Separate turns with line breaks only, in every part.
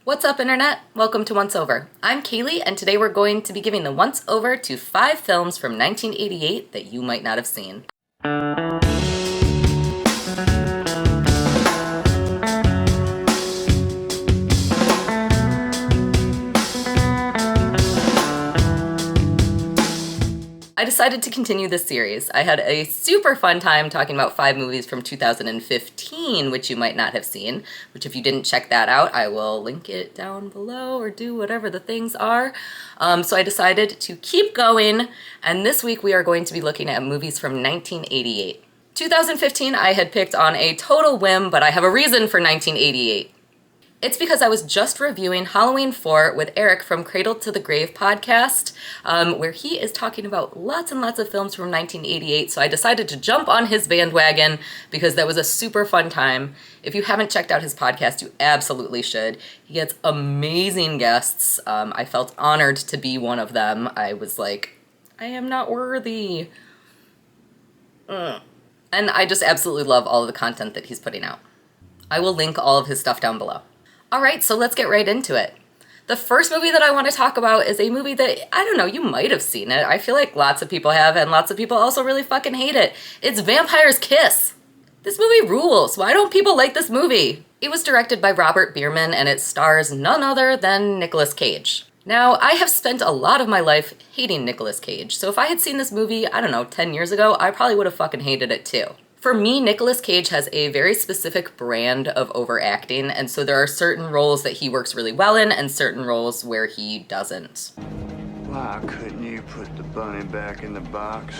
What's up, Internet? Welcome to Once Over. I'm Kaylee, and today we're going to be giving the once over to 5 films from 1988 that you might not have seen. I decided to continue this series. I had a super fun time talking about 5 movies from 2015, which you might not have seen, which if you didn't check that out, I will link it down below or do whatever the things are. So I decided to keep going, and this week we are going to be looking at movies from 1988. 2015 I had picked on a total whim, but I have a reason for 1988. It's because I was just reviewing Halloween 4 with Eric from Cradle to the Grave podcast, where he is talking about lots and lots of films from 1988, so I decided to jump on his bandwagon because that was a super fun time. If you haven't checked out his podcast, you absolutely should. He gets amazing guests. I felt honored to be one of them. I was like, I am not worthy. And I just absolutely love all of the content that he's putting out. I will link all of his stuff down below. All right, so let's get right into it. The first movie that I want to talk about is a movie that, I don't know, you might have seen it. I feel like lots of people have, and lots of people also really fucking hate it. It's Vampire's Kiss. This movie rules. Why don't people like this movie? It was directed by Robert Bierman, and it stars none other than Nicolas Cage. Now, I have spent a lot of my life hating Nicolas Cage, so if I had seen this movie, I don't know, 10 years ago, I probably would have fucking hated it too. For me, Nicolas Cage has a very specific brand of overacting, and so there are certain roles that he works really well in and certain roles where he doesn't.
Why couldn't you put the bunny back in the box?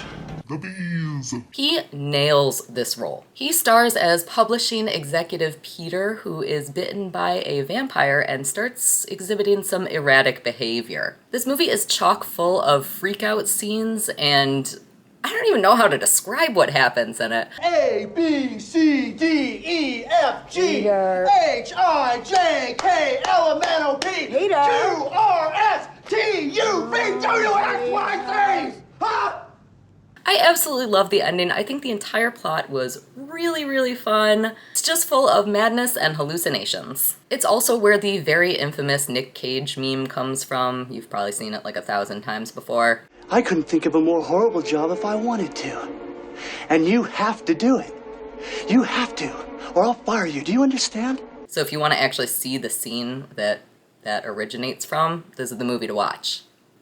The bees!
He nails this role. He stars as publishing executive Peter, who is bitten by a vampire and starts exhibiting some erratic behavior. This movie is chock full of freak-out scenes, and I don't even know how to describe what happens in it.
A, B, C, D, E, F, G, H, I, J, K, L, M, N, O, P, Q, R, S, T, U, V, W, X, Y, Z! Huh?
I absolutely love the ending. I think the entire plot was really, really fun. It's just full of madness and hallucinations. It's also where the very infamous Nick Cage meme comes from. You've probably seen it like 1,000 times before.
I couldn't think of a more horrible job if I wanted to. And you have to do it. You have to, or I'll fire you. Do you understand?
So if you want to actually see the scene that originates from, this is the movie to watch.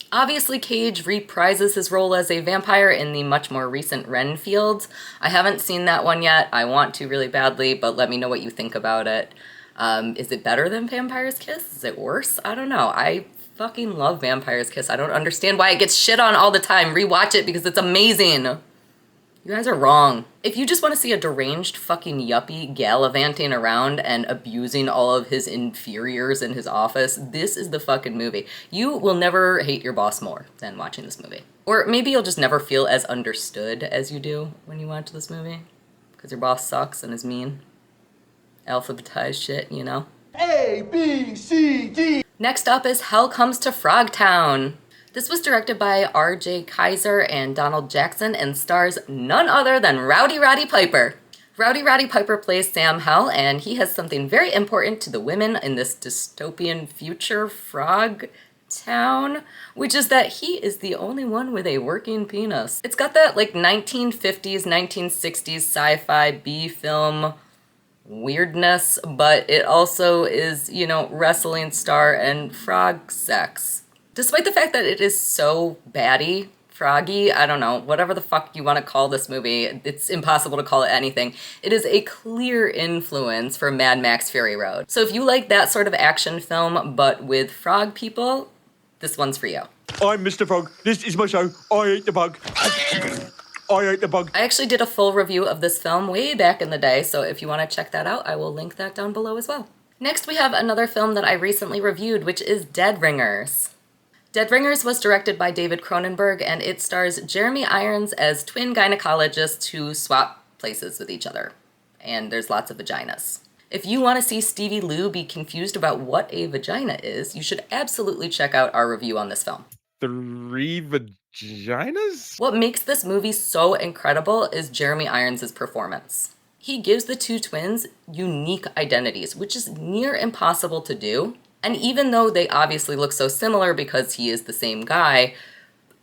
Obviously, Cage reprises his role as a vampire in the much more recent Renfield. I haven't seen that one yet. I want to really badly, but let me know what you think about it. Is it better than Vampire's Kiss? Is it worse? I don't know. I fucking love Vampire's Kiss. I don't understand why it gets shit on all the time. Rewatch it because it's amazing. You guys are wrong. If you just want to see a deranged fucking yuppie gallivanting around and abusing all of his inferiors in his office, this is the fucking movie. You will never hate your boss more than watching this movie. Or maybe you'll just never feel as understood as you do when you watch this movie. Because your boss sucks and is mean. Alphabetized shit, you know?
A, B, C, D.
Next up is Hell Comes to Frogtown. This was directed by R.J. Kaiser and Donald Jackson and stars none other than Rowdy Roddy Piper. Rowdy Roddy Piper plays Sam Hell, and he has something very important to the women in this dystopian future frog town, which is that he is the only one with a working penis. It's got that like 1950s, 1960s sci-fi B-film weirdness, but it also is, you know, wrestling star and frog sex. Despite the fact that it is so baddie, froggy, I don't know, whatever the fuck you want to call this movie, it's impossible to call it anything. It is a clear influence for Mad Max Fury Road. So if you like that sort of action film, but with frog people, this one's for you.
I'm Mr. Frog. This is my show. I eat the bug. I ate the bug.
I actually did a full review of this film way back in the day, so if you want to check that out, I will link that down below as well. Next, we have another film that I recently reviewed, which is Dead Ringers. Dead Ringers was directed by David Cronenberg, and it stars Jeremy Irons as twin gynecologists who swap places with each other. And there's lots of vaginas. If you want to see Stevie Lou be confused about what a vagina is, you should absolutely check out our review on this film.
3 vaginas?
What makes this movie so incredible is Jeremy Irons' performance. He gives the two twins unique identities, which is near impossible to do. And even though they obviously look so similar because he is the same guy,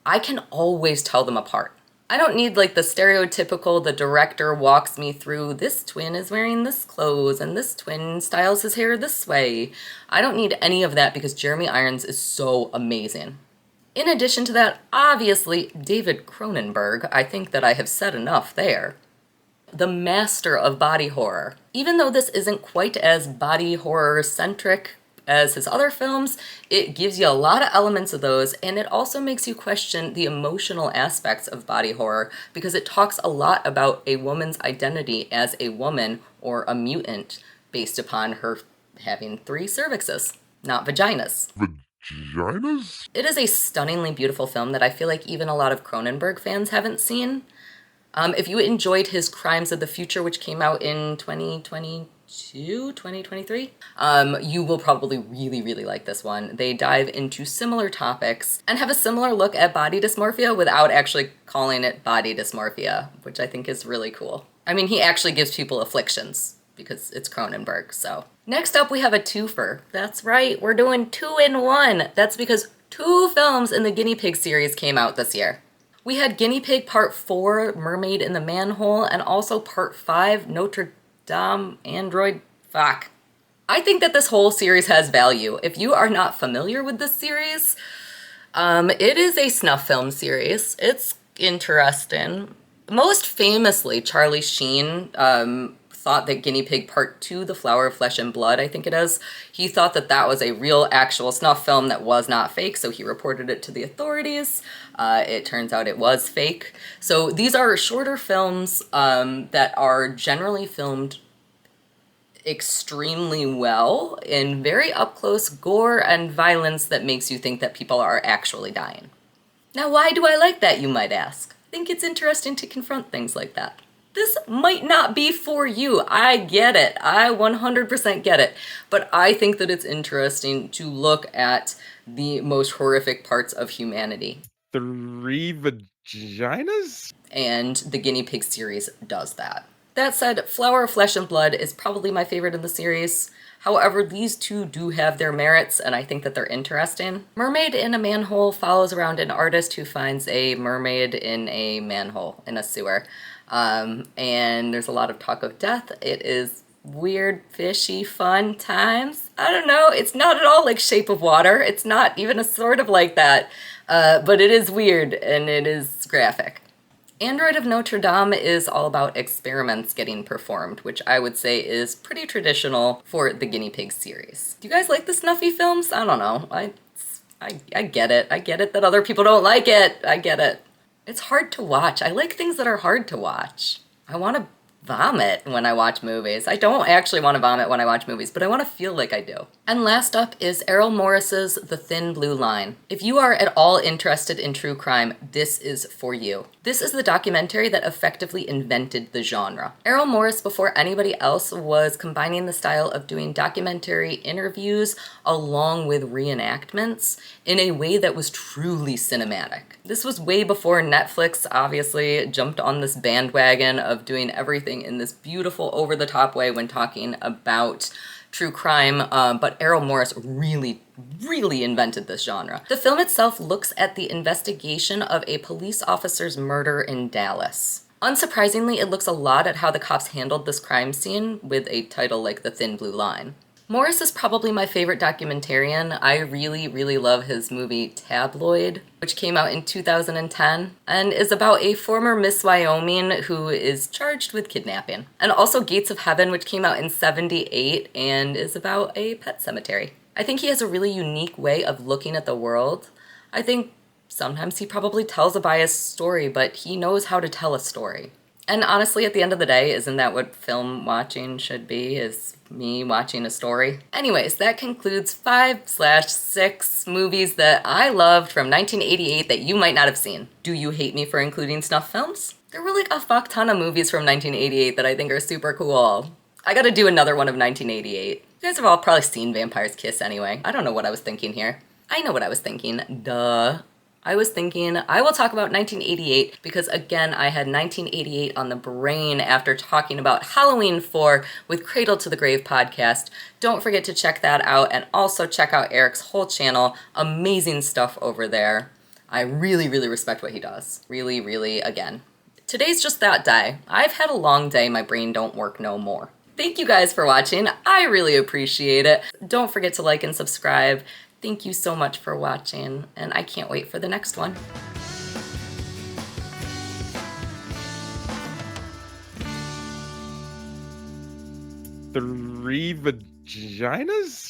I can always tell them apart. I don't need like the stereotypical, the director walks me through, this twin is wearing this clothes and this twin styles his hair this way. I don't need any of that because Jeremy Irons is so amazing. In addition to that, obviously, David Cronenberg, I think that I have said enough there. The master of body horror. Even though this isn't quite as body horror centric as his other films, it gives you a lot of elements of those, and it also makes you question the emotional aspects of body horror because it talks a lot about a woman's identity as a woman or a mutant based upon her having 3 cervixes, not vaginas.
Vaginas?
It is a stunningly beautiful film that I feel like even a lot of Cronenberg fans haven't seen. If you enjoyed his Crimes of the Future, which came out in 2023, you will probably really, really like this one. They dive into similar topics and have a similar look at body dysmorphia without actually calling it body dysmorphia, which I think is really cool. I mean, he actually gives people afflictions because it's Cronenberg, so. Next up, we have a twofer. That's right, we're doing 2 in 1. That's because 2 films in the Guinea Pig series came out this year. We had Guinea Pig Part 4, Mermaid in the Manhole, and also Part 5, Notre Dame Android. Fuck. I think that this whole series has value. If you are not familiar with this series, it is a snuff film series. It's interesting. Most famously, Charlie Sheen thought that Guinea Pig Part 2, The Flower of Flesh and Blood, I think it is, he thought that that was a real actual snuff film that was not fake, so he reported it to the authorities. It turns out it was fake. So these are shorter films that are generally filmed extremely well in very up-close gore and violence that makes you think that people are actually dying. Now, why do I like that, you might ask? I think it's interesting to confront things like that. This might not be for you. I get it. I 100% get it. But I think that it's interesting to look at the most horrific parts of humanity.
3 vaginas?
And the Guinea Pig series does that. That said, Flower of Flesh and Blood is probably my favorite in the series. However, these 2 do have their merits, and I think that they're interesting. Mermaid in a Manhole follows around an artist who finds a mermaid in a manhole, in a sewer. And there's a lot of talk of death. It is weird, fishy, fun times. I don't know, it's not at all like Shape of Water. It's not even a sort of like that. But it is weird and it is graphic. Android of Notre Dame is all about experiments getting performed, which I would say is pretty traditional for the Guinea Pig series. Do you guys like the snuffy films? I don't know. I get it. I get it that other people don't like it. I get it. It's hard to watch. I like things that are hard to watch. I want to vomit when I watch movies. I don't actually want to vomit when I watch movies, but I want to feel like I do. And last up is Errol Morris's The Thin Blue Line. If you are at all interested in true crime, this is for you. This is the documentary that effectively invented the genre. Errol Morris, before anybody else, was combining the style of doing documentary interviews along with reenactments in a way that was truly cinematic. This was way before Netflix obviously jumped on this bandwagon of doing everything in this beautiful over-the-top way when talking about true crime, but Errol Morris really invented this genre. The film itself looks at the investigation of a police officer's murder in Dallas. Unsurprisingly, it looks a lot at how the cops handled this crime scene with a title like The Thin Blue Line. Morris is probably my favorite documentarian. I really love his movie Tabloid, which came out in 2010 and is about a former Miss Wyoming who is charged with kidnapping. And also Gates of Heaven, which came out in 78 and is about a pet cemetery. I think he has a really unique way of looking at the world. I think sometimes he probably tells a biased story, but he knows how to tell a story. And honestly, at the end of the day, isn't that what film watching should be, is me watching a story? Anyways, that concludes 5/6 movies that I loved from 1988 that you might not have seen. Do you hate me for including snuff films? There were like a fuck ton of movies from 1988 that I think are super cool. I gotta do another one of 1988. You guys have all probably seen Vampire's Kiss anyway. I don't know what I was thinking here. I know what I was thinking, duh. I was thinking I will talk about 1988 because, again, I had 1988 on the brain after talking about Halloween 4 with Cradle to the Grave podcast. Don't forget to check that out, and also check out Eric's whole channel. Amazing stuff over there. I really, really respect what he does. Really, really, again. Today's just that day. I've had a long day. My brain don't work no more. Thank you guys for watching. I really appreciate it. Don't forget to like and subscribe. Thank you so much for watching, and I can't wait for the next one.
Three vaginas?